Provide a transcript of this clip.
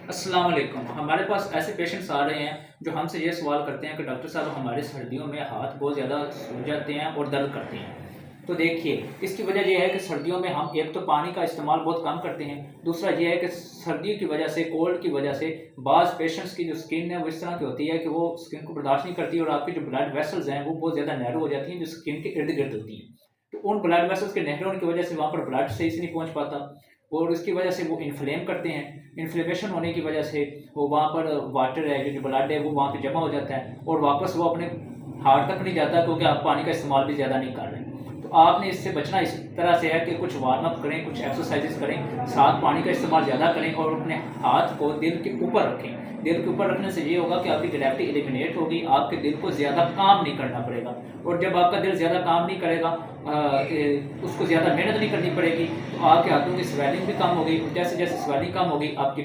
अस्सलाम वालेकुम। हमारे पास ऐसे पेशेंट्स आ रहे हैं जो हमसे ये सवाल करते हैं कि डॉक्टर साहब हमारे सर्दियों में हाथ बहुत ज़्यादा सूज जाते हैं और दर्द करते हैं। तो देखिए, इसकी वजह ये है कि सर्दियों में हम एक तो पानी का इस्तेमाल बहुत कम करते हैं, दूसरा ये है कि सर्दी की वजह से, कोल्ड की वजह से बाज़ पेशेंट्स की जो स्किन है वो इस तरह की होती है कि वो स्किन को बर्दाश्त नहीं करती और आपकी जो ब्लड वेसल्स हैं वो बहुत ज़्यादा नैरो हो जाती हैं जो स्किन के इर्द-गिर्द होती हैं। तो उन ब्लड वेसल्स के नहरों की वजह से वहाँ पर ब्लड सही से नहीं पहुँच पाता और उसकी वजह से वो इन्फ्लेम करते हैं। इन्फ्लेमेशन होने की वजह से वो वहाँ पर वाटर है, जो ब्लड है वो वहाँ पे जमा हो जाता है और वापस वो अपने हार्ट तक नहीं जाता क्योंकि आप पानी का इस्तेमाल भी ज़्यादा नहीं कर रहे हैं। तो आपने इससे बचना इस तरह से है कि कुछ वार्म अप करें, कुछ एक्सरसाइजेस करें, साथ पानी का इस्तेमाल ज़्यादा करें और अपने हाथ को दिल के ऊपर रखें। दिल के ऊपर रखने से ये होगा कि आपकी ग्रेविटी एलिमिनेट होगी, आपके दिल को ज़्यादा काम नहीं करना पड़ेगा और जब आपका दिल ज़्यादा काम नहीं करेगा, उसको ज़्यादा मेहनत नहीं करनी पड़ेगी, तो आपके हाथों की स्वेलिंग भी कम होगी और जैसे-जैसे स्वेलिंग कम होगी आपकी